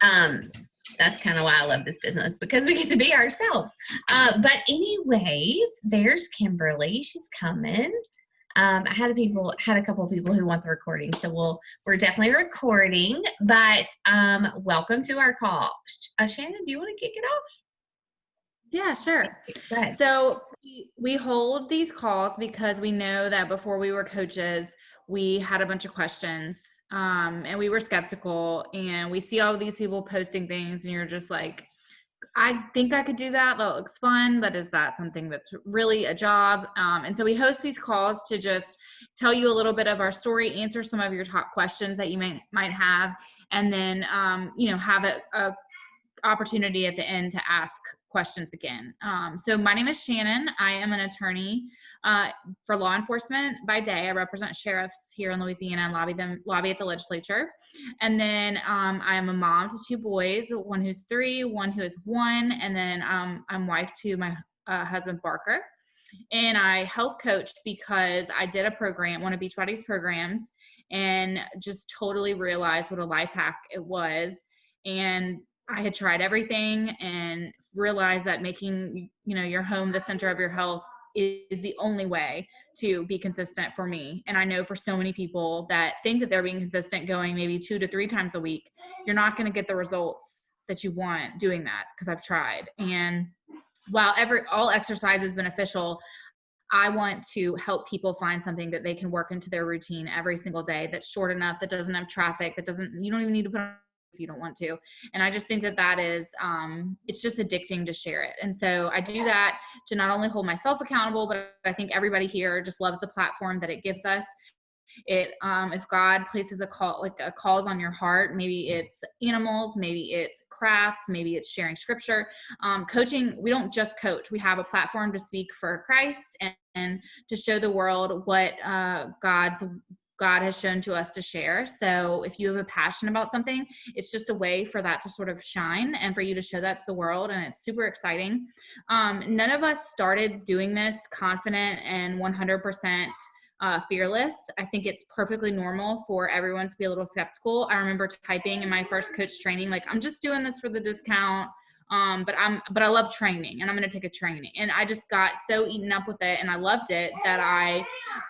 That's kind of why I love this business, because we get to be ourselves. But anyways, there's Kimberly. She's coming. I had a couple of people who want the recording, so we're definitely recording. But welcome to our call. Shannon, do you want to kick it off? Yeah, sure. Go ahead. So we hold these calls because we know that before we were coaches, we had a bunch of questions, and we were skeptical, and we see all these people posting things, and you're just like, I think I could do that. That looks fun, but is that something that's really a job? And so we host these calls to just tell you a little bit of our story, answer some of your top questions that you might have, and then have a opportunity at the end to ask questions again. So my name is Shannon. I am an attorney for law enforcement by day. I represent sheriffs here in Louisiana and lobby at the legislature. And then I am a mom to 2 boys, one who's 3, one who is 1, and then I'm wife to my husband Barker. And I health coached because I did a program, one of Beachbody's programs, and just totally realized what a life hack it was. And I had tried everything and realized that making, your home the center of your health is the only way to be consistent for me. And I know for so many people that think that they're being consistent going maybe 2 to 3 times a week, you're not going to get the results that you want doing that, because I've tried. And while all exercise is beneficial, I want to help people find something that they can work into their routine every single day that's short enough, that doesn't have traffic, you don't even need to put on if you don't want to. And I just think that is, it's just addicting to share it. And so I do that to not only hold myself accountable, but I think everybody here just loves the platform that it gives us. If God places a calls on your heart, maybe it's animals, maybe it's crafts, maybe it's sharing scripture, coaching. We don't just coach. We have a platform to speak for Christ and to show the world what God has shown to us to share. So if you have a passion about something, it's just a way for that to sort of shine and for you to show that to the world. And it's super exciting. None of us started doing this confident and 100% fearless. I think it's perfectly normal for everyone to be a little skeptical. I remember typing in my first coach training, like, I'm just doing this for the discount. But I love training, and I'm going to take a training. And I just got so eaten up with it, and I loved it, that I,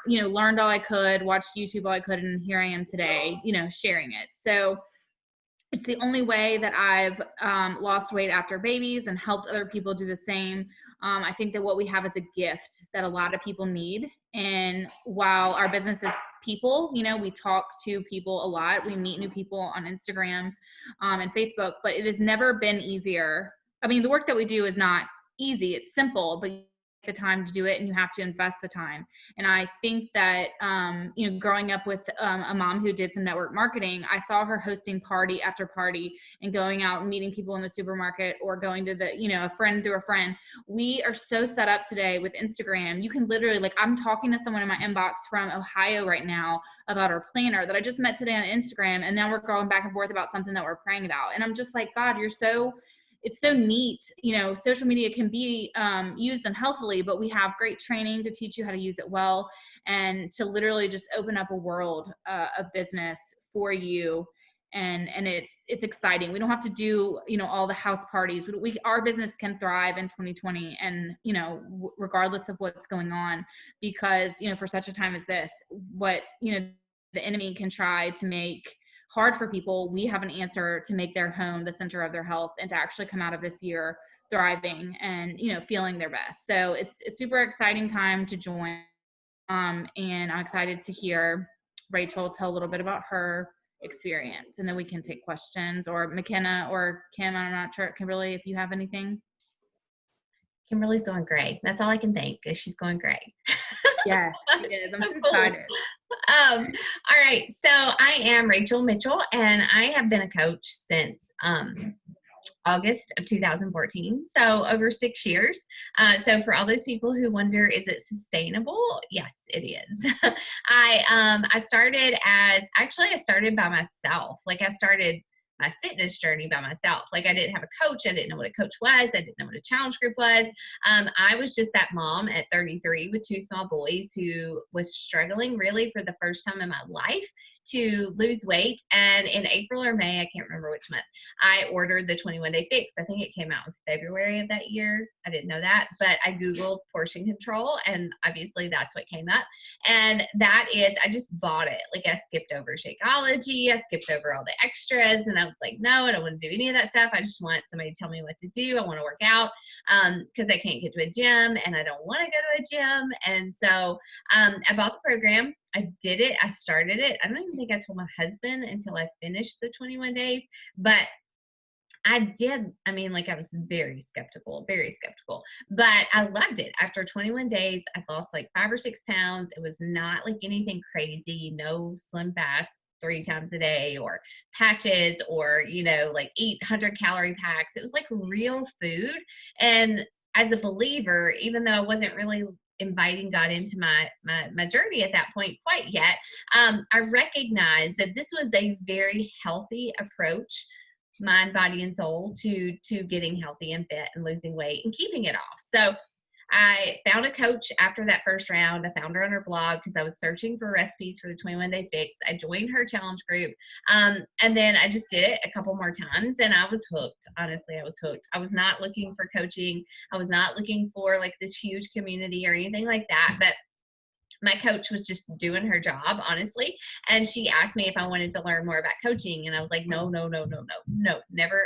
learned all I could, watched YouTube all I could, and here I am today, sharing it. So it's the only way that I've lost weight after babies and helped other people do the same. I think that what we have is a gift that a lot of people need. And while our business is people, we talk to people a lot. We meet new people on Instagram and Facebook, but it has never been easier. I mean, the work that we do is not easy. It's simple, but the time to do it, and you have to invest the time. And I think that growing up with a mom who did some network marketing, I saw her hosting party after party and going out and meeting people in the supermarket, or going to a friend through a friend. We are so set up today with Instagram. You can literally, I'm talking to someone in my inbox from Ohio right now about our planner that I just met today on Instagram, and now we're going back and forth about something that we're praying about. And I'm just like, God, it's so neat. Social media can be used unhealthily, but we have great training to teach you how to use it well, and to literally just open up a world of business for you. And it's exciting. We don't have to do, all the house parties. Our business can thrive in 2020 and, regardless of what's going on, because, for such a time as this, what, the enemy can try to make hard for people, we have an answer to make their home the center of their health, and to actually come out of this year thriving and, feeling their best. So it's a super exciting time to join. And I'm excited to hear Rachel tell a little bit about her experience, and then we can take questions, or McKenna or Kim. I'm not sure, Kimberly, if you have anything. Kimberly's going great. That's all I can think, is she's going great. Yes, she is. I'm so excited. All right. So I am Rachel Mitchell, and I have been a coach since August of 2014. So over 6 years. So for all those people who wonder, is it sustainable? Yes, it is. I started by myself. I started my fitness journey by myself. Like I didn't have a coach. I didn't know what a coach was. I didn't know what a challenge group was. I was just that mom at 33 with two small boys who was struggling really for the first time in my life to lose weight. And in April or May, I can't remember which month, I ordered the 21-day fix. I think it came out in February of that year. I didn't know that, but I Googled portion control, and obviously that's what came up. And that is, I just bought it. Like I skipped over Shakeology. I skipped over all the extras. And I was like, no, I don't want to do any of that stuff. I just want somebody to tell me what to do. I want to work out because I can't get to a gym and I don't want to go to a gym. And so I bought the program. I did it. I started it. I don't even think I told my husband until I finished the 21 days, but I did. I mean, like I was very skeptical, but I loved it. After 21 days, I lost like 5 or 6 pounds. It was not like anything crazy, no slim fast 3 times a day or patches or, like 800-calorie packs. It was like real food. And as a believer, even though I wasn't really inviting God into my journey at that point quite yet, I recognized that this was a very healthy approach, mind, body, and soul, to getting healthy and fit and losing weight and keeping it off. So I found a coach after that first round. I found her on her blog because I was searching for recipes for the 21-day fix. I joined her challenge group. And then I just did it a couple more times and I was hooked. Honestly, I was hooked. I was not looking for coaching. I was not looking for like this huge community or anything like that. But my coach was just doing her job, honestly. And she asked me if I wanted to learn more about coaching. And I was like, no, never.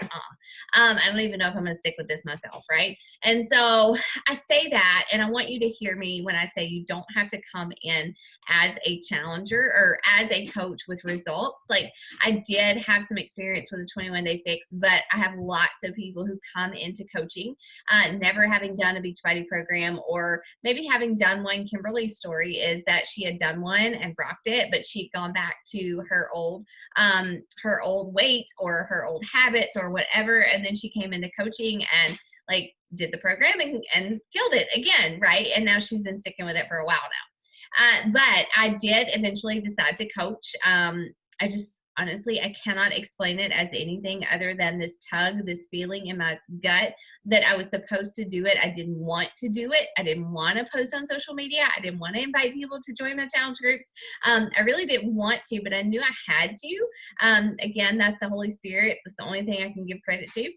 I don't even know if I'm going to stick with this myself. Right. And so I say that, and I want you to hear me when I say you don't have to come in as a challenger or as a coach with results. Like I did have some experience with a 21-day fix, but I have lots of people who come into coaching, never having done a Beachbody program, or maybe having done one. Kimberly's story is that she had done one and rocked it, but she'd gone back to her old weight or her old habits or whatever. And then she came into coaching and like did the program and killed it again. Right. And now she's been sticking with it for a while now. But I did eventually decide to coach. I just, honestly, I cannot explain it as anything other than this tug, this feeling in my gut that I was supposed to do it. I didn't want to do it. I didn't want to post on social media. I didn't want to invite people to join my challenge groups. I really didn't want to, but I knew I had to. Again, that's the Holy Spirit. That's the only thing I can give credit to.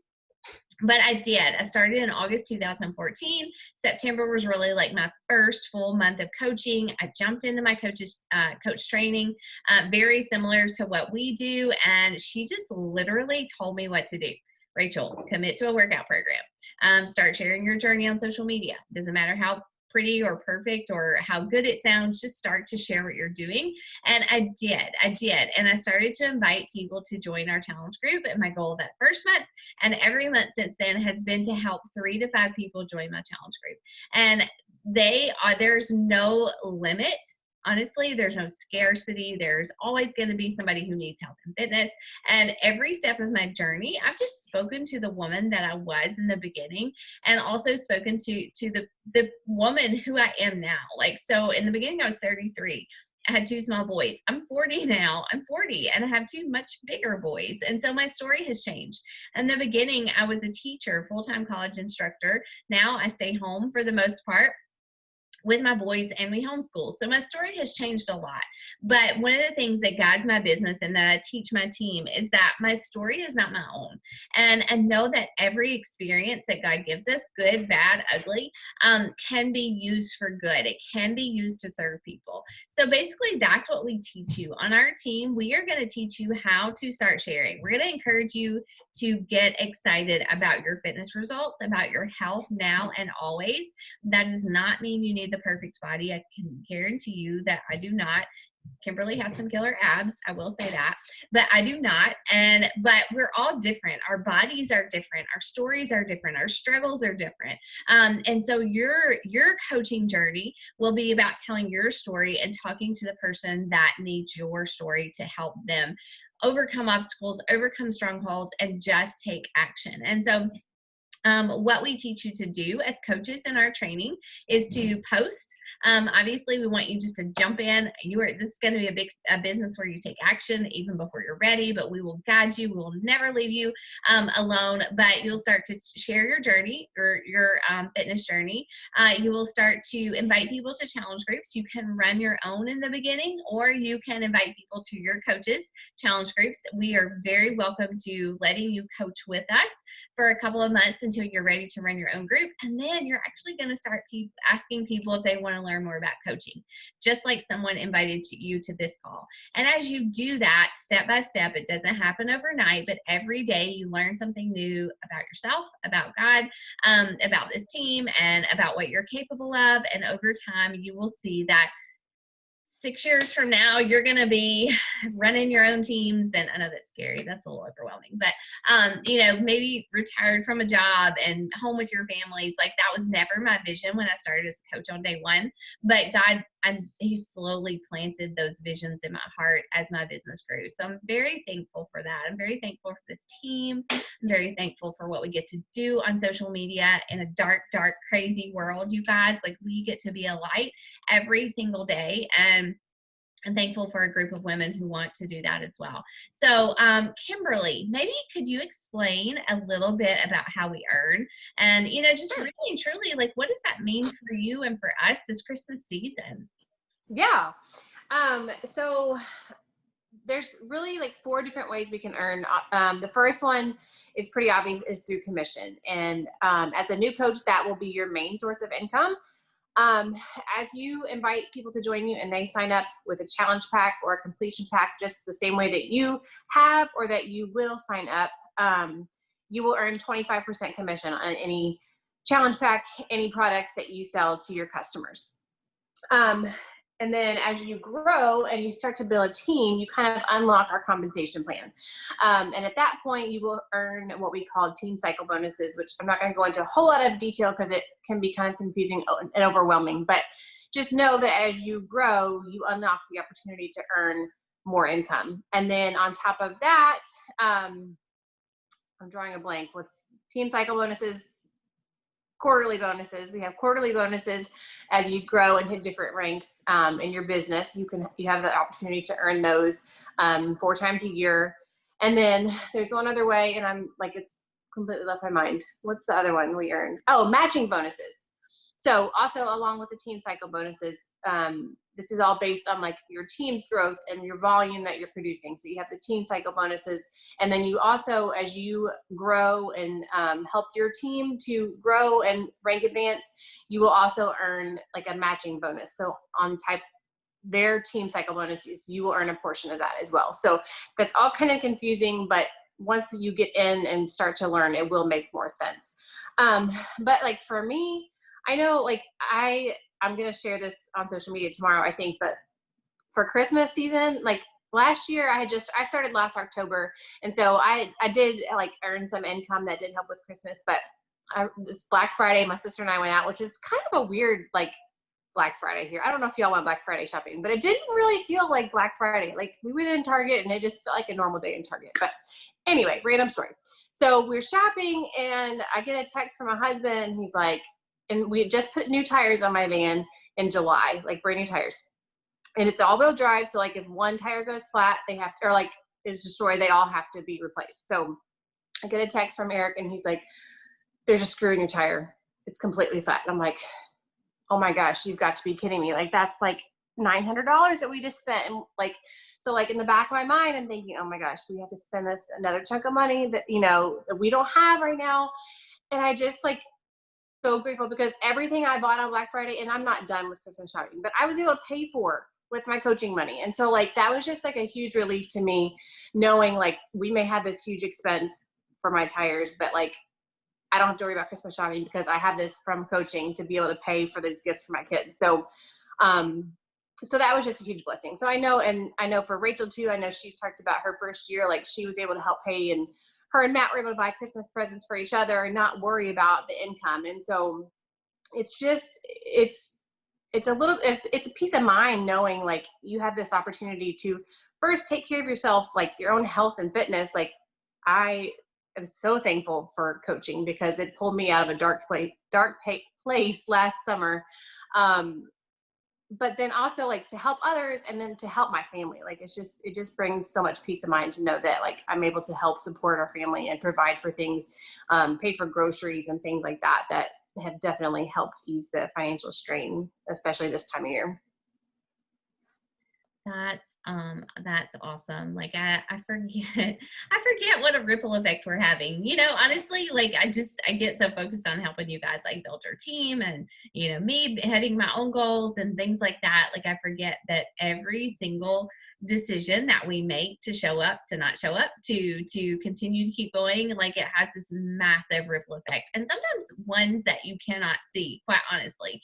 But I did. I started in August 2014. September was really like my first full month of coaching. I jumped into my coach training, very similar to what we do. And she just literally told me what to do. Rachel, commit to a workout program. Start sharing your journey on social media. Doesn't matter how pretty or perfect or how good it sounds, just start to share what you're doing. And I did. And I started to invite people to join our challenge group. And my goal that first month and every month since then has been to help 3 to 5 people join my challenge group. And there's no limit. Honestly, there's no scarcity. There's always going to be somebody who needs health and fitness. And every step of my journey, I've just spoken to the woman that I was in the beginning, and also spoken to the woman who I am now. Like, so in the beginning, I was 33. I had 2 small boys. I'm 40 now. I'm 40 and I have 2 much bigger boys. And so my story has changed. In the beginning, I was a teacher, full-time college instructor. Now I stay home for the most part with my boys and we homeschool. So my story has changed a lot. But one of the things that guides my business and that I teach my team is that my story is not my own. And I know that every experience that God gives us, good, bad, ugly, can be used for good. It can be used to serve people. So basically that's what we teach you. On our team, we are going to teach you how to start sharing. We're going to encourage you to get excited about your fitness results, about your health now and always. That does not mean you need the perfect body. I can guarantee you that I do not. Kimberly has some killer abs, I will say that, but I do not. But we're all different. Our bodies are different. Our stories are different. Our struggles are different. And so your coaching journey will be about telling your story and talking to the person that needs your story to help them overcome obstacles, overcome strongholds, and just take action. And so What we teach you to do as coaches in our training is to post. Obviously, we want you just to jump in. This is going to be a business where you take action even before you're ready, but we will guide you. We will never leave you alone, but you'll start to share your journey or your fitness journey. You will start to invite people to challenge groups. You can run your own in the beginning, or you can invite people to your coaches' challenge groups. We are very welcome to letting you coach with us for a couple of months until you're ready to run your own group. And then you're actually going to start asking people if they want to learn more about coaching, just like someone invited you to this call. And as you do that step by step, it doesn't happen overnight, but every day you learn something new about yourself, about God, about this team, and about what you're capable of. And over time, you will see that 6 years from now, you're going to be running your own teams. And I know that's scary. That's a little overwhelming, but, maybe retired from a job and home with your families. Like, that was never my vision when I started as a coach on day one, but God, he slowly planted those visions in my heart as my business grew. So I'm very thankful for that. I'm very thankful for this team. I'm very thankful for what we get to do on social media in a dark, dark, crazy world, you guys. Like, we get to be a light every single day. And I'm thankful for a group of women who want to do that as well. So, Kimberly, maybe could you explain a little bit about how we earn? And, just really and truly, like, what does that mean for you and for us this Christmas season? Yeah. So there's really like 4 different ways we can earn. The first one is pretty obvious, is through commission. And as a new coach, that will be your main source of income. As you invite people to join you and they sign up with a challenge pack or a completion pack, just the same way that you have or that you will sign up, you will earn 25% commission on any challenge pack, any products that you sell to your customers. And then as you grow and you start to build a team, you kind of unlock our compensation plan. And at that point, you will earn what we call team cycle bonuses, which I'm not going to go into a whole lot of detail because it can be kind of confusing and overwhelming. But just know that as you grow, you unlock the opportunity to earn more income. And then on top of that, I'm drawing a blank. What's team cycle bonuses? Quarterly bonuses. We have quarterly bonuses as you grow and hit different ranks in your business. You have the opportunity to earn those 4 times a year. And then there's one other way, and I'm like, it's completely left my mind. What's the other one we earn? Oh, matching bonuses. So also along with the team cycle bonuses, this is all based on like your team's growth and your volume that you're producing. So you have the team cycle bonuses. And then you also, as you grow and help your team to grow and rank advance, you will also earn like a matching bonus. So on their team cycle bonuses, you will earn a portion of that as well. So that's all kind of confusing, but once you get in and start to learn, it will make more sense. But like for me, I know like I'm going to share this on social media tomorrow, I think, but for Christmas season, like last year I started last October. And so I did like earn some income that did help with Christmas, but this Black Friday, my sister and I went out, which was kind of a weird, like Black Friday here. I don't know if y'all went Black Friday shopping, but it didn't really feel like Black Friday. Like we went in Target and it just felt like a normal day in Target. But anyway, random story. So we're shopping and I get a text from my husband and he's like, and we just put new tires on my van in July, like brand new tires. And it's all-wheel drive. So like if one tire goes flat, they have to, or like is destroyed, they all have to be replaced. So I get a text from Eric and he's like, there's a screw in your tire. It's completely flat. And I'm like, oh my gosh, you've got to be kidding me. Like that's like $900 that we just spent. And like, so like in the back of my mind, I'm thinking, oh my gosh, we have to spend this another chunk of money that, that we don't have right now. And I just like, so grateful because everything I bought on Black Friday, and I'm not done with Christmas shopping, but I was able to pay for with my coaching money. And so like, that was just like a huge relief to me knowing like we may have this huge expense for my tires, but like, I don't have to worry about Christmas shopping because I have this from coaching to be able to pay for these gifts for my kids. So, so that was just a huge blessing. So I know for Rachel too, I know she's talked about her first year, like she was able to help pay, and her and Matt were able to buy Christmas presents for each other and not worry about the income. And so it's a peace of mind knowing like you have this opportunity to first take care of yourself, like your own health and fitness. Like I am so thankful for coaching because it pulled me out of a dark place last summer. But then also like to help others and then to help my family. Like it just brings so much peace of mind to know that like I'm able to help support our family and provide for things, pay for groceries and things like that have definitely helped ease the financial strain, especially this time of year. That's awesome. Like I forget what a ripple effect we're having. You know, honestly, like I get so focused on helping you guys like build your team and, you know, me heading my own goals and things like that. Like I forget that every single decision that we make to show up, to not show up, to continue to keep going, like it has this massive ripple effect. And sometimes ones that you cannot see, quite honestly.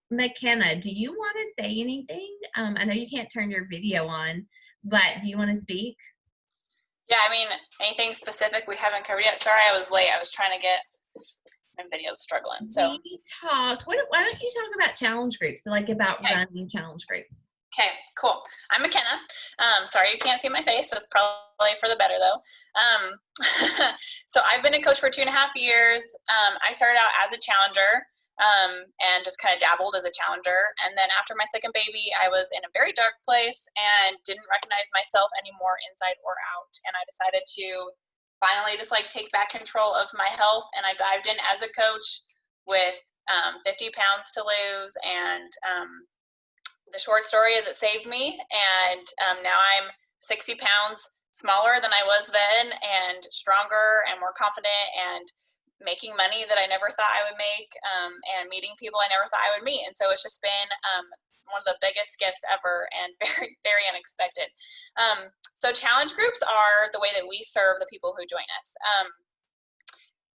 McKenna, do you want to say anything? I know you can't turn your video on, but do you want to speak? Yeah, I mean, anything specific we haven't covered yet? Sorry, I was late. I was trying to get my videos struggling. So We talked. Why don't you talk about challenge groups? So like about running challenge groups. Okay, cool. I'm McKenna. Sorry you can't see my face. That's probably for the better though. So I've been a coach for 2.5 years. I started out as a challenger. And just kind of dabbled as a challenger. And then after my second baby, I was in a very dark place and didn't recognize myself anymore inside or out. And I decided to finally just like take back control of my health. And I dived in as a coach with 50 pounds to lose. And the short story is it saved me. And now I'm 60 pounds smaller than I was then and stronger and more confident and making money that I never thought I would make, and meeting people I never thought I would meet. And so it's just been one of the biggest gifts ever and very, very unexpected. So challenge groups are the way that we serve the people who join us.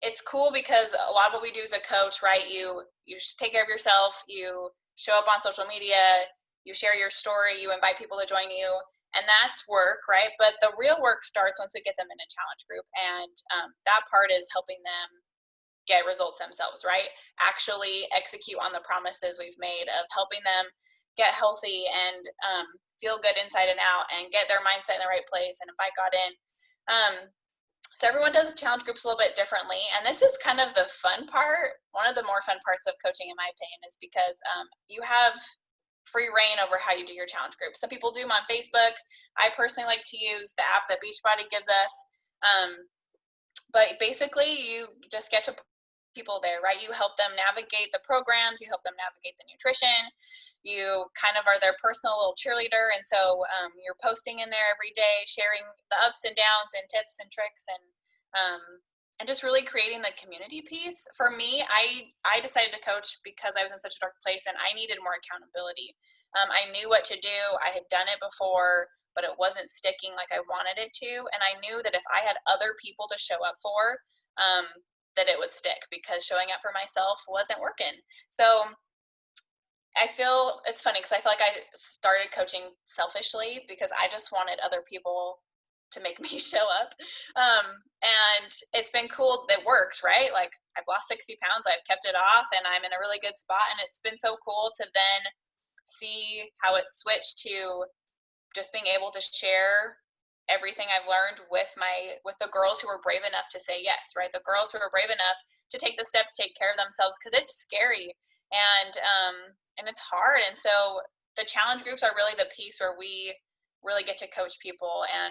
It's cool because a lot of what we do as a coach, right? You just take care of yourself, you show up on social media, you share your story, you invite people to join you, and that's work, right? But the real work starts once we get them in a challenge group, and that part is helping them get results themselves, right? Actually execute on the promises we've made of helping them get healthy and feel good inside and out and get their mindset in the right place and invite God in. So everyone does challenge groups a little bit differently. And this is kind of the fun part. One of the more fun parts of coaching, in my opinion, is because you have free reign over how you do your challenge group. Some people do them on Facebook. I personally like to use the app that Beachbody gives us. But basically, you just get to people there, right? You help them navigate the programs, you help them navigate the nutrition, you kind of are their personal little cheerleader. And so you're posting in there every day, sharing the ups and downs and tips and tricks and just really creating the community piece. For me, I decided to coach because I was in such a dark place and I needed more accountability. I knew what to do. I had done it before, but it wasn't sticking like I wanted it to. And I knew that if I had other people to show up for, that it would stick, because showing up for myself wasn't working. So I feel it's funny because I feel like I started coaching selfishly because I just wanted other people to make me show up. And it's been cool. It worked, right? Like I've lost 60 pounds, I've kept it off, and I'm in a really good spot. And it's been so cool to then see how it switched to just being able to share everything I've learned with the girls who were brave enough to say yes, right? The girls who were brave enough to take the steps, take care of themselves, because it's scary and it's hard. And so the challenge groups are really the piece where we really get to coach people, and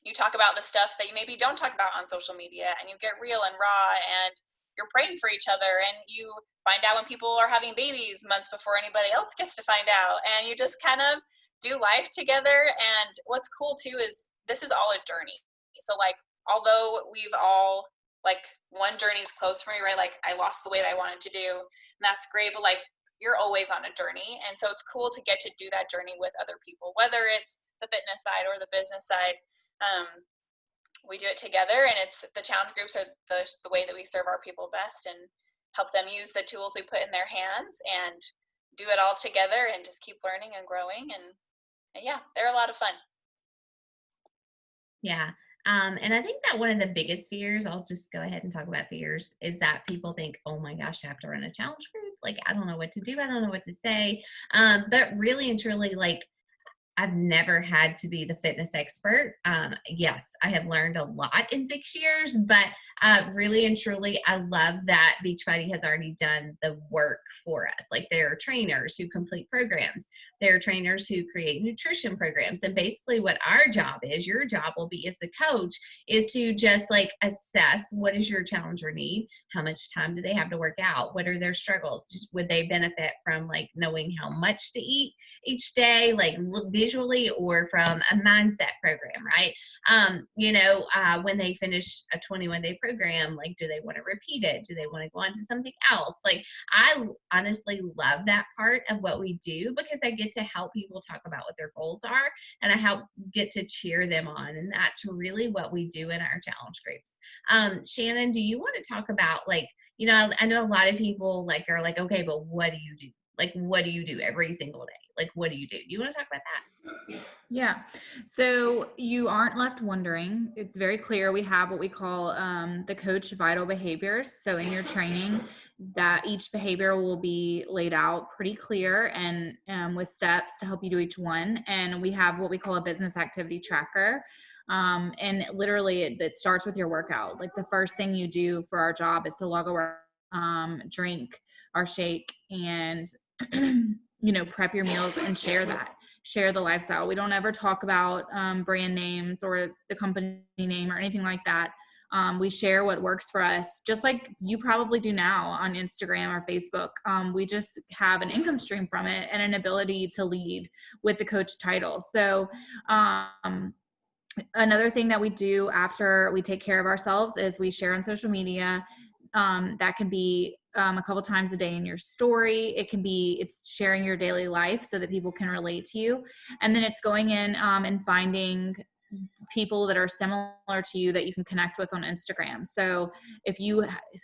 you talk about the stuff that you maybe don't talk about on social media, and you get real and raw, and you're praying for each other, and you find out when people are having babies months before anybody else gets to find out, and you just kind of do life together. And what's cool too is this is all a journey. So like, although we've all, like, one journey is close for me, right? Like I lost the weight I wanted to do, and that's great, but like you're always on a journey. And so it's cool to get to do that journey with other people, whether it's the fitness side or the business side. We do it together, and it's the challenge groups are the way that we serve our people best and help them use the tools we put in their hands and do it all together and just keep learning and growing. And yeah, they're a lot of fun. Yeah. And I think that one of the biggest fears, I'll just go ahead and talk about fears, is that people think, oh my gosh, I have to run a challenge group. Like, I don't know what to do. I don't know what to say. But really and truly, like, I've never had to be the fitness expert. Yes, I have learned a lot in 6 years, but really and truly, I love that Beachbody has already done the work for us. Like, there are trainers who complete programs. There are trainers who create nutrition programs. And basically what our job is, your job will be as the coach, is to just like assess, what does your challenger need? How much time do they have to work out? What are their struggles? Would they benefit from like knowing how much to eat each day, like visually, or from a mindset program, right? When they finish a 21-day program, like, do they want to repeat it? Do they want to go on to something else? Like, I honestly love that part of what we do, because I get to help people talk about what their goals are, and I get to cheer them on. And that's really what we do in our challenge groups. Shannon, do you want to talk about, like, I know a lot of people like are like, okay, but what do you do? Like, what do you do every single day? Like, what do you do? Do you want to talk about that? Yeah. So you aren't left wondering. It's very clear. We have what we call the coach vital behaviors. So in your training, that each behavior will be laid out pretty clear and with steps to help you do each one. And we have what we call a business activity tracker. And literally it starts with your workout. Like, the first thing you do for our job is to log a workout, drink our shake, and prep your meals and share the lifestyle. We don't ever talk about brand names or the company name or anything like that. We share what works for us, just like you probably do now on Instagram or Facebook. We just have an income stream from it and an ability to lead with the coach title. So another thing that we do after we take care of ourselves is we share on social media. That can be a couple times a day in your story. It's sharing your daily life so that people can relate to you. And then it's going in and finding people that are similar to you that you can connect with on Instagram. So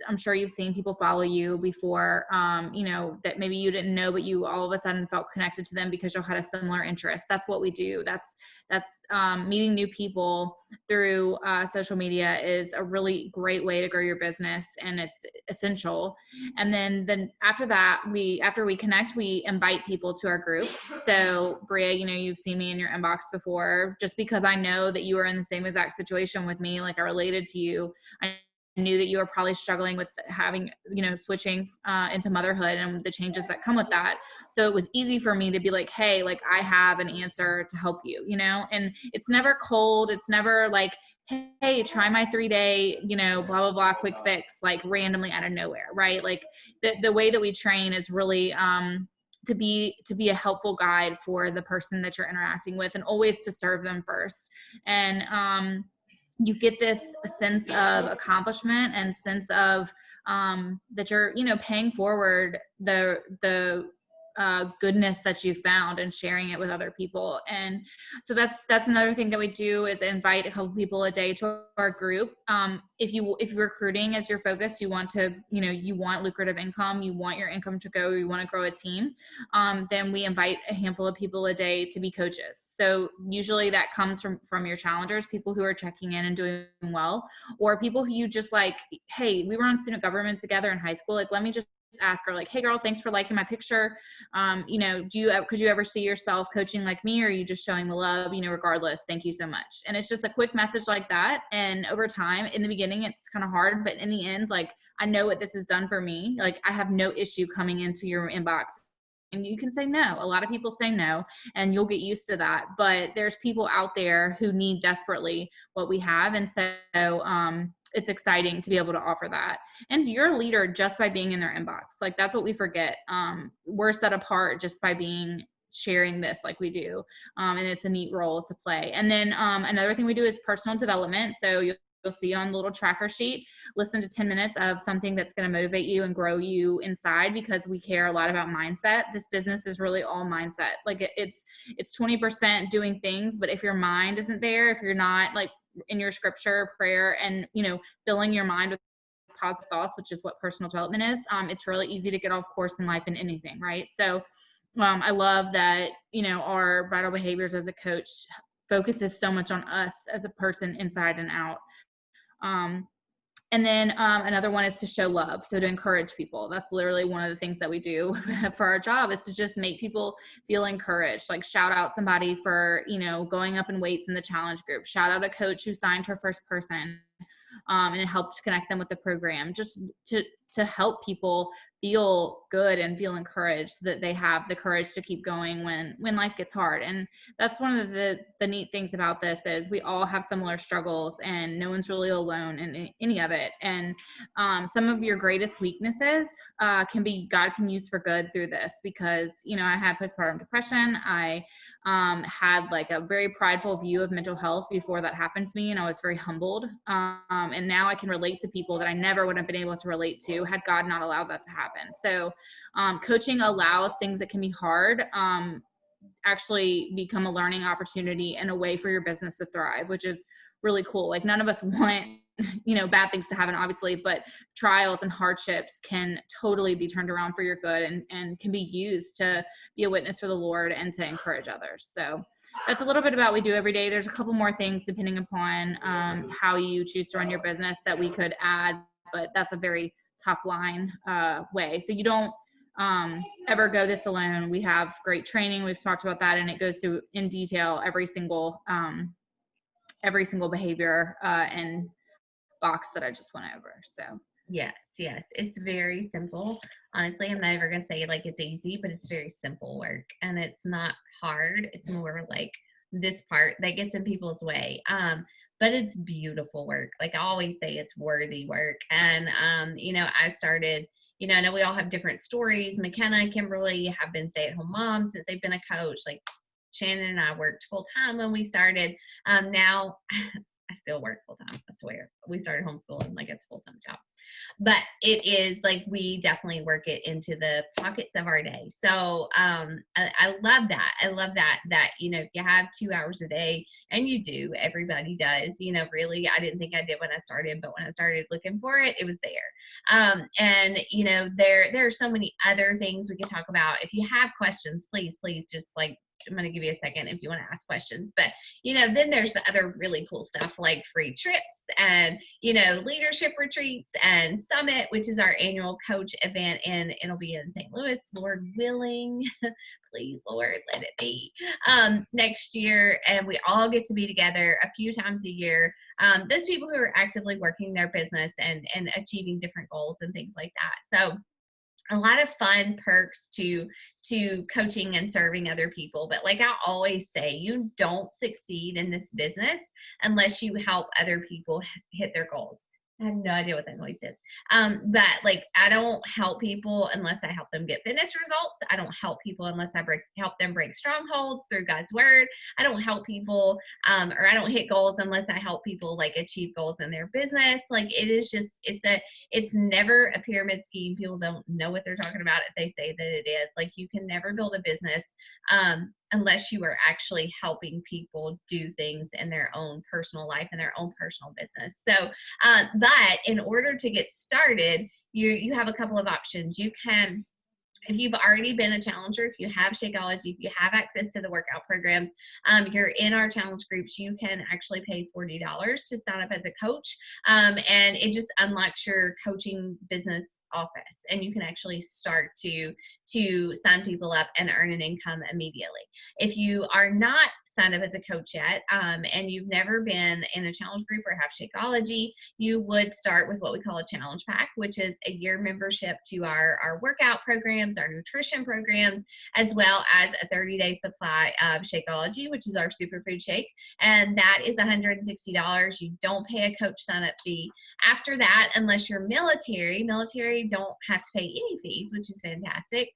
I'm sure you've seen people follow you before, that maybe you didn't know, but you all of a sudden felt connected to them because you had a similar interest. That's what we do. That's meeting new people through social media is a really great way to grow your business, and it's essential. And then after that, after we connect, we invite people to our group. So Bria, you've seen me in your inbox before, just because I know that you were in the same exact situation with me. Like, I related to you. I knew that you were probably struggling with having, switching into motherhood and the changes that come with that. So it was easy for me to be like, hey, like, I have an answer to help you, and it's never cold. It's never like, hey, try my 3-day, blah, blah, blah, quick fix, like randomly out of nowhere. Right. Like the way that we train is really, to be a helpful guide for the person that you're interacting with, and always to serve them first. And, you get this sense of accomplishment and sense of that you're paying forward the goodness that you found and sharing it with other people. And so that's another thing that we do, is invite a couple people a day to our group. If recruiting is your focus, you want lucrative income, you want your income to go, you want to grow a team, then we invite a handful of people a day to be coaches. So usually that comes from your challengers, people who are checking in and doing well, or people who you just like, hey, we were on student government together in high school. Like, let me just ask her, like, hey girl, thanks for liking my picture. Could you ever see yourself coaching like me, or are you just showing the love, regardless, thank you so much. And it's just a quick message like that. And over time, in the beginning, it's kind of hard, but in the end, like, I know what this has done for me. Like, I have no issue coming into your inbox. And you can say no. A lot of people say no, and you'll get used to that. But there's people out there who need desperately what we have. And so it's exciting to be able to offer that. And you're a leader just by being in their inbox. Like, that's what we forget. We're set apart just by sharing this like we do. And it's a neat role to play. And then another thing we do is personal development. So you'll see on the little tracker sheet, listen to 10 minutes of something that's going to motivate you and grow you inside, because we care a lot about mindset. This business is really all mindset. Like, it's 20% doing things, but if your mind isn't there, if you're not like in your scripture, prayer, and, filling your mind with positive thoughts, which is what personal development is, it's really easy to get off course in life in anything. Right. So I love that, our vital behaviors as a coach focuses so much on us as a person inside and out. And then another one is to show love. So to encourage people. That's literally one of the things that we do for our job, is to just make people feel encouraged. Like shout out somebody for, going up in weights in the challenge group. Shout out a coach who signed her first person. And it helped connect them with the program, just to help people feel good and feel encouraged, that they have the courage to keep going when life gets hard. And that's one of the neat things about this, is we all have similar struggles and no one's really alone in any of it. And some of your greatest weaknesses God can use for good through this, because, I had postpartum depression. I had like a very prideful view of mental health before that happened to me. And I was very humbled. And now I can relate to people that I never would have been able to relate to had God not allowed that to happen. So coaching allows things that can be hard actually become a learning opportunity and a way for your business to thrive, which is really cool. Like none of us want, bad things to happen, obviously, but trials and hardships can totally be turned around for your good and can be used to be a witness for the Lord and to encourage others. So that's a little bit about what we do every day. There's a couple more things depending upon how you choose to run your business that we could add, but that's a very top line way. So you don't ever go this alone. We have great training. We've talked about that, and it goes through in detail every single behavior and box that I just went over. So yes, it's very simple. Honestly, I'm never gonna say like it's easy, but it's very simple work, and it's not hard. It's more like this part that gets in people's way. But it's beautiful work. Like I always say, it's worthy work. And I started, I know we all have different stories. McKenna, Kimberly have been stay-at-home moms since they've been a coach. Like Shannon and I worked full time when we started. Now I still work full time. I swear. We started homeschooling like it's a full-time job. But it is like we definitely work it into the pockets of our day. So I love that. I love that if you have 2 hours a day, and you do, everybody does, really, I didn't think I did when I started, but when I started looking for it, it was there. And there are so many other things we could talk about. If you have questions, please just like, I'm going to give you a second if you want to ask questions. But, then there's the other really cool stuff like free trips and, leadership retreats and Summit, which is our annual coach event. And it'll be in St. Louis, Lord willing. Please, Lord, let it be next year. And we all get to be together a few times a year. Those people who are actively working their business and achieving different goals and things like that. So a lot of fun perks to coaching and serving other people. But like I always say, you don't succeed in this business unless you help other people hit their goals. I have no idea what that noise is. But like, I don't help people unless I help them get fitness results. I don't help people unless I help them break strongholds through God's word. I don't help people, or I don't hit goals unless I help people like achieve goals in their business. Like it is just, it's never a pyramid scheme. People don't know what they're talking about if they say that it is. Like you can never build a business, unless you are actually helping people do things in their own personal life and their own personal business. So, but in order to get started, you have a couple of options. You can, if you've already been a challenger, if you have Shakeology, if you have access to the workout programs, you're in our challenge groups, you can actually pay $40 to sign up as a coach. And it just unlocks your coaching business office, and you can actually start to sign people up and earn an income immediately. If you are not signed up as a coach yet, and you've never been in a challenge group or have Shakeology, you would start with what we call a challenge pack, which is a year membership to our workout programs, our nutrition programs, as well as a 30-day supply of Shakeology, which is our superfood shake. And that is $160. You don't pay a coach sign-up fee. After that, unless you're military don't have to pay any fees, which is fantastic.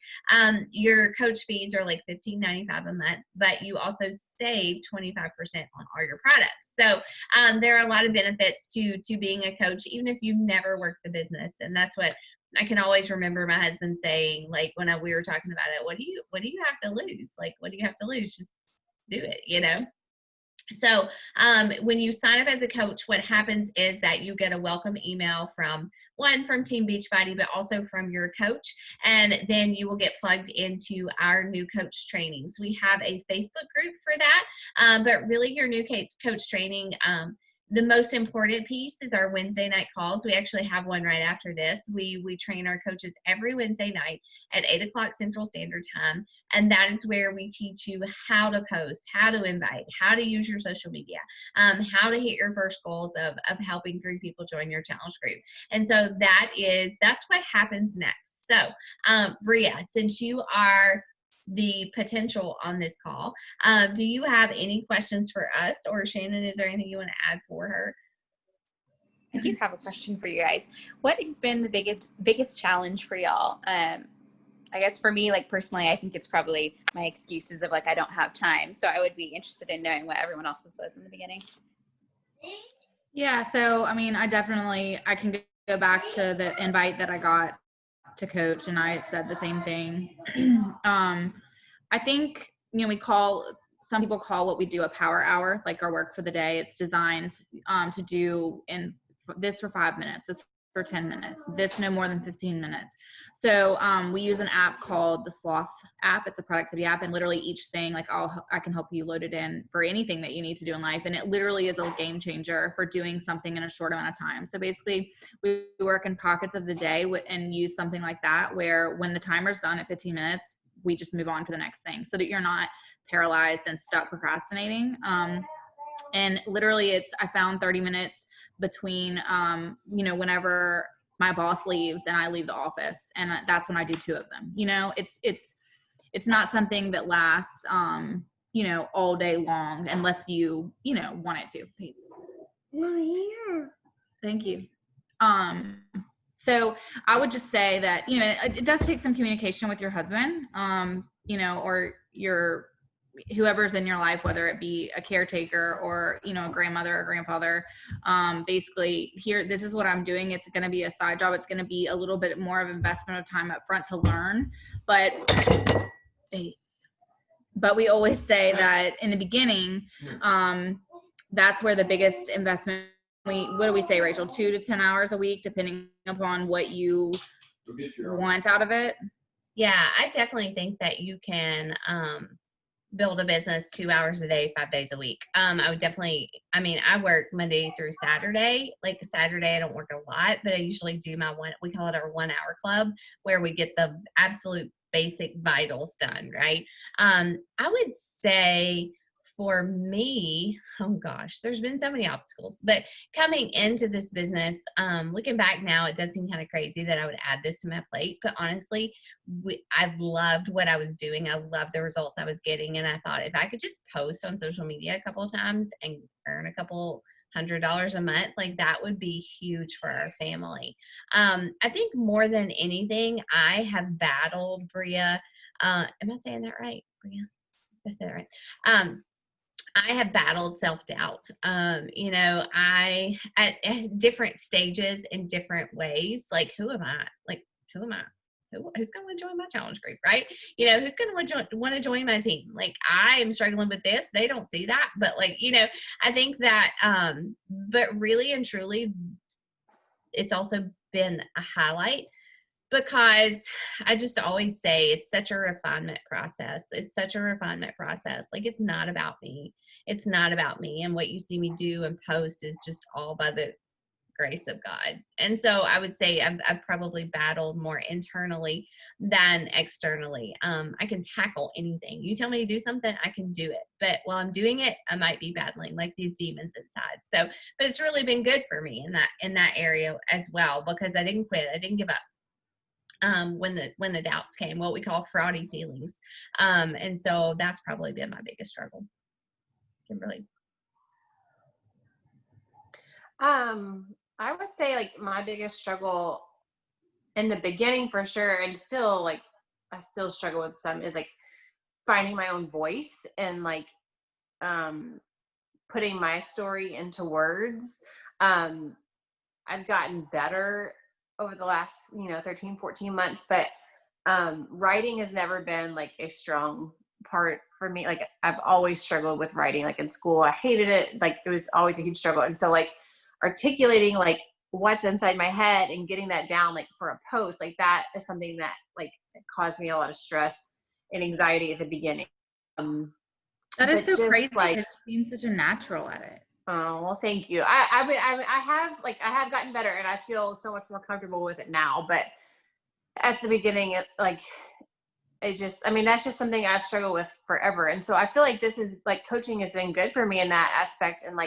Your coach fees are like $15.95 a month, but you also save 25% on all your products. So there are a lot of benefits to being a coach, even if you've never worked the business. And that's what I can always remember my husband saying, like when we were talking about it, what do you have to lose? Like, what do you have to lose? Just do it, So when you sign up as a coach, what happens is that you get a welcome email from Team Beachbody, but also from your coach. And then you will get plugged into our new coach trainings. We have a Facebook group for that. But really your new coach training, the most important piece is our Wednesday night calls. We actually have one right after this. We train our coaches every Wednesday night at 8 o'clock Central Standard Time. And that is where we teach you how to post, how to invite, how to use your social media, how to hit your first goals of helping 3 people join your challenge group. And so that's what happens next. So, Bria, since you are the potential on this call, do you have any questions for us, or Shannon, is there anything you want to add for her? I do have a question for you guys. What has been the biggest challenge for y'all? I guess for me, like personally, I think it's probably my excuses of like I don't have time. So I would be interested in knowing what everyone else's was in the beginning. Yeah, so I mean, I can go back to the invite that I got to coach, and I said the same thing. I think, you know, some people call what we do a power hour, like our work for the day. It's designed to do this for 5 minutes, this for 10 minutes, this no more than 15 minutes. So we use an app called the Sloth app. It's a productivity app, and literally each thing, like I can help you load it in for anything that you need to do in life. And it literally is a game changer for doing something in a short amount of time. So basically we work in pockets of the day and use something like that, where when the timer's done at 15 minutes, we just move on to the next thing, so that you're not paralyzed and stuck procrastinating. And literally I found 30 minutes between, whenever my boss leaves and I leave the office, and that's when I do 2 of them. You know, it's not something that lasts, all day long, unless you want it to. Thanks. Thank you. So I would just say that, it does take some communication with your husband, or your whoever's in your life, whether it be a caretaker or, a grandmother or grandfather. Basically, this is what I'm doing. It's going to be a side job. It's going to be a little bit more of investment of time up front to learn, but we always say that in the beginning, that's where the biggest investment, what do we say, Rachel, 2 to 10 hours a week, depending upon what you want out of it? Yeah, I definitely think that you can build a business 2 hours a day, 5 days a week. I would definitely, I work Monday through Saturday. Like Saturday, I don't work a lot, but I usually do we call it our 1 hour club, where we get the absolute basic vitals done, right? I would say for me, oh gosh, there's been so many obstacles, but coming into this business, looking back now, it does seem kind of crazy that I would add this to my plate, but honestly, I've loved what I was doing. I loved the results I was getting. And I thought if I could just post on social media a couple of times and earn a couple $100 a month, like that would be huge for our family. I think more than anything, I have battled, Bria. Am I saying that right, Bria? Did I say that right? I have battled self-doubt. I at different stages in different ways, like, who am I? Like, who am I? Who's going to join my challenge group, right? Who's going to want to join my team? Like, I am struggling with this. They don't see that, but I think that, but really and truly, it's also been a highlight, because I just always say it's such a refinement process. It's such a refinement process. Like, it's not about me. It's not about me. And what you see me do and post is just all by the grace of God. And so I would say I've probably battled more internally than externally. I can tackle anything. You tell me to do something, I can do it. But while I'm doing it, I might be battling like these demons inside. So, but it's really been good for me in that area as well, because I didn't quit. I didn't give up. When the doubts came, what we call fraudy feelings. And so that's probably been my biggest struggle. Kimberly. I would say like my biggest struggle in the beginning for sure, and still like I still struggle with some, is like finding my own voice and like putting my story into words. I've gotten better over the last 13, 14 months, but writing has never been like a strong part for me. Like, I've always struggled with writing. Like in school, I hated it. Like, it was always a huge struggle. And so like articulating like what's inside my head and getting that down like for a post, like that is something that like caused me a lot of stress and anxiety at the beginning. That is so crazy. Like, because being such a natural at it. Oh, well, thank you. I have gotten better, and I feel so much more comfortable with it now. But at the beginning, that's just something I've struggled with forever. And so I feel like this is like coaching has been good for me in that aspect, and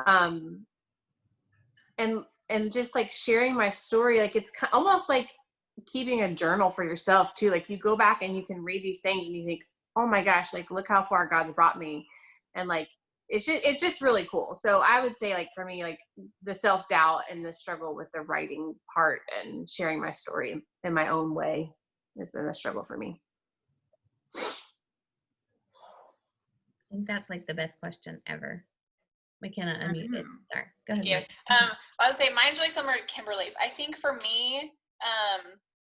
um, and just like sharing my story, like it's almost like keeping a journal for yourself too. Like you go back and you can read these things and you think, oh my gosh, like look how far God's brought me. And like, it's just really cool. So I would say like for me, like the self-doubt and the struggle with the writing part and sharing my story in my own way has been a struggle for me. I think that's like the best question ever. McKenna unmuted. Sorry, go ahead. Thank you. I would say mine's really similar to Kimberly's. I think for me,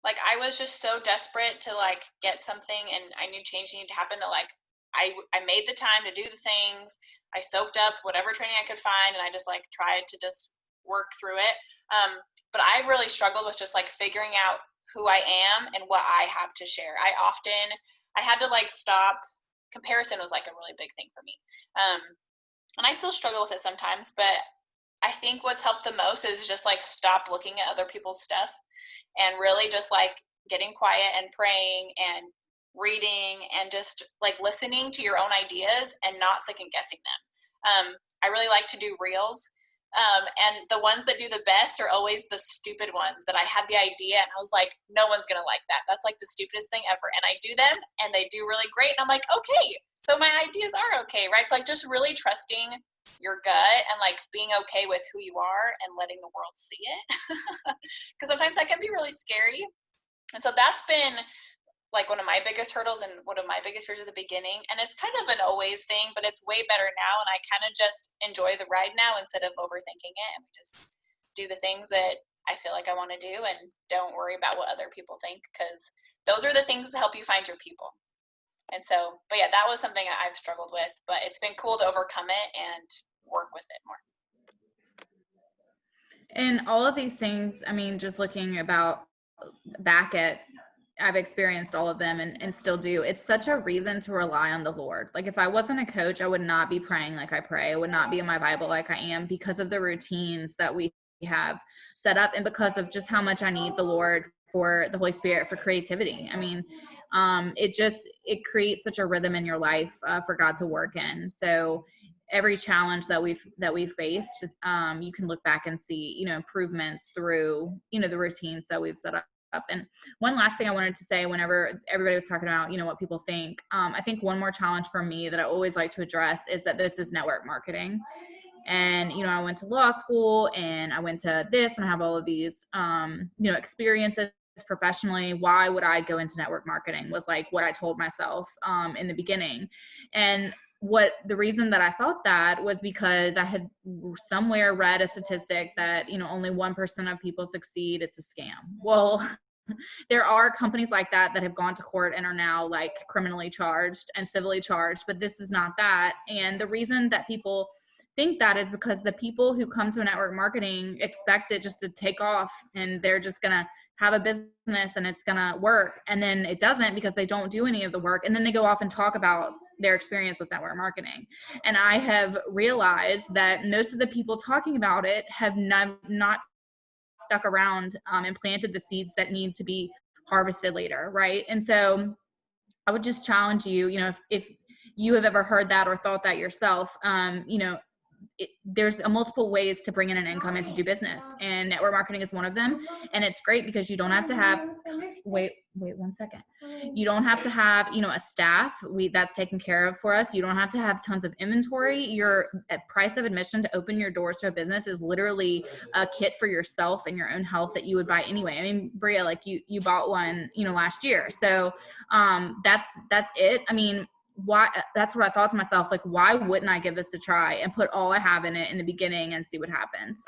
like I was just so desperate to like get something, and I knew change needed to happen, that like I made the time to do the things. I soaked up whatever training I could find, and I just like tried to just work through it. But I've really struggled with just like figuring out who I am and what I have to share. I had to like stop. Comparison was like a really big thing for me. And I still struggle with it sometimes, but I think what's helped the most is just like stop looking at other people's stuff and really just like getting quiet and praying and reading and just like listening to your own ideas and not second guessing them. I really like to do reels. And the ones that do the best are always the stupid ones that I had the idea and I was like, no one's going to like that. That's like the stupidest thing ever. And I do them and they do really great. And I'm like, okay, so my ideas are okay, right? So like just really trusting your gut and like being okay with who you are and letting the world see it. Because sometimes that can be really scary. And so that's been like one of my biggest hurdles and one of my biggest fears at the beginning. And it's kind of an always thing, but it's way better now. And I kind of just enjoy the ride now instead of overthinking it. And we just do the things that I feel like I want to do and don't worry about what other people think, because those are the things that help you find your people. And so, but yeah, that was something I've struggled with, but it's been cool to overcome it and work with it more. And all of these things, I mean, just looking back at, I've experienced all of them and still do. It's such a reason to rely on the Lord. Like if I wasn't a coach, I would not be praying like I pray. I would not be in my Bible like I am, because of the routines that we have set up and because of just how much I need the Lord for the Holy Spirit for creativity. I mean, it creates such a rhythm in your life for God to work in. So every challenge that we've faced, you can look back and see, improvements through, the routines that we've set up. And one last thing I wanted to say, whenever everybody was talking about, what people think, I think one more challenge for me that I always like to address is that this is network marketing. And, I went to law school and I went to this and I have all of these, experiences professionally. Why would I go into network marketing was like what I told myself in the beginning. And the reason that I thought that was because I had somewhere read a statistic that, only 1% of people succeed. It's a scam. Well, there are companies like that have gone to court and are now like criminally charged and civilly charged, but this is not that. And the reason that people think that is because the people who come to network marketing expect it just to take off and they're just going to have a business and it's going to work. And then it doesn't, because they don't do any of the work. And then they go off and talk about their experience with network marketing. And I have realized that most of the people talking about it have not stuck around and planted the seeds that need to be harvested later. Right. And so I would just challenge you, if you have ever heard that or thought that yourself, there's multiple ways to bring in an income and to do business, and network marketing is one of them. And it's great because you don't have to have, wait 1 second. You don't have to have, a staff that's taken care of for us. You don't have to have tons of inventory. Your price of admission to open your doors to a business is literally a kit for yourself and your own health that you would buy anyway. I mean, Bria, like you bought one, last year. So that's it. I mean, why? That's what I thought to myself, like, why wouldn't I give this a try and put all I have in it in the beginning and see what happens?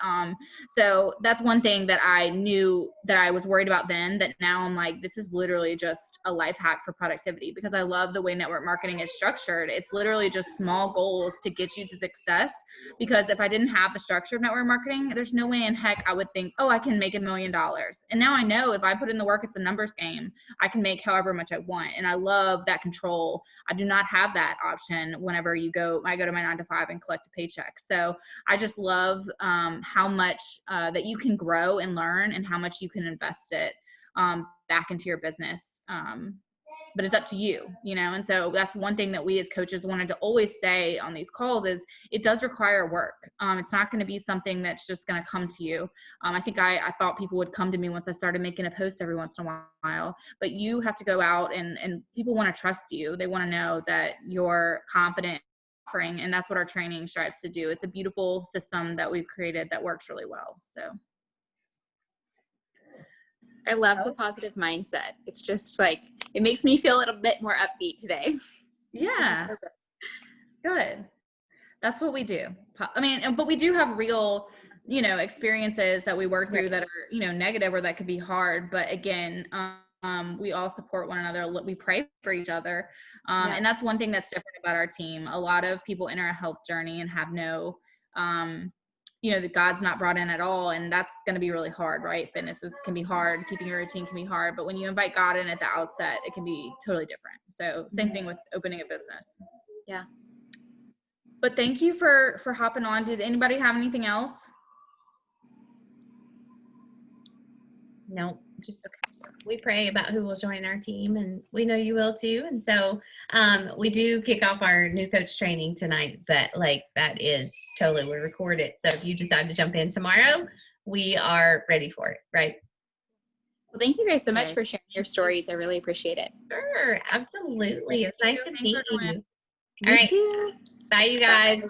So that's one thing that I knew that I was worried about then, that now I'm like, this is literally just a life hack for productivity, because I love the way network marketing is structured. It's literally just small goals to get you to success. Because if I didn't have the structure of network marketing, there's no way in heck I would think, oh, I can make $1 million. And now I know if I put in the work, it's a numbers game. I can make however much I want. And I love that control. I do not not have that option whenever I go to my 9 to 5 and collect a paycheck. So I just love how much that you can grow and learn, and how much you can invest it back into your business. But it's up to you, and so that's one thing that we as coaches wanted to always say on these calls is it does require work. It's not going to be something that's just going to come to you. I think I thought people would come to me once I started making a post every once in a while, but you have to go out and people want to trust you. They want to know that you're confident offering, and that's what our training strives to do. It's a beautiful system that we've created that works really well. So I love the positive mindset. It's just like, it makes me feel a little bit more upbeat today. Yeah. Good. That's what we do. I mean, but we do have real, experiences that we work through that are, negative, or that could be hard. But again, we all support one another. We pray for each other. And that's one thing that's different about our team. A lot of people enter a health journey and have no, that God's not brought in at all. And that's going to be really hard, right? Fitness can be hard. Keeping your routine can be hard. But when you invite God in at the outset, it can be totally different. So same thing with opening a business. Yeah. But thank you for hopping on. Did anybody have anything else? No, just we pray about who will join our team, and we know you will too. And so we do kick off our new coach training tonight, but that is totally, we record it. So if you decide to jump in tomorrow, we are ready for it, right? Well, thank you guys so much for sharing your stories. I really appreciate it. Sure, absolutely. It's nice to meet you. You too. Bye, you guys.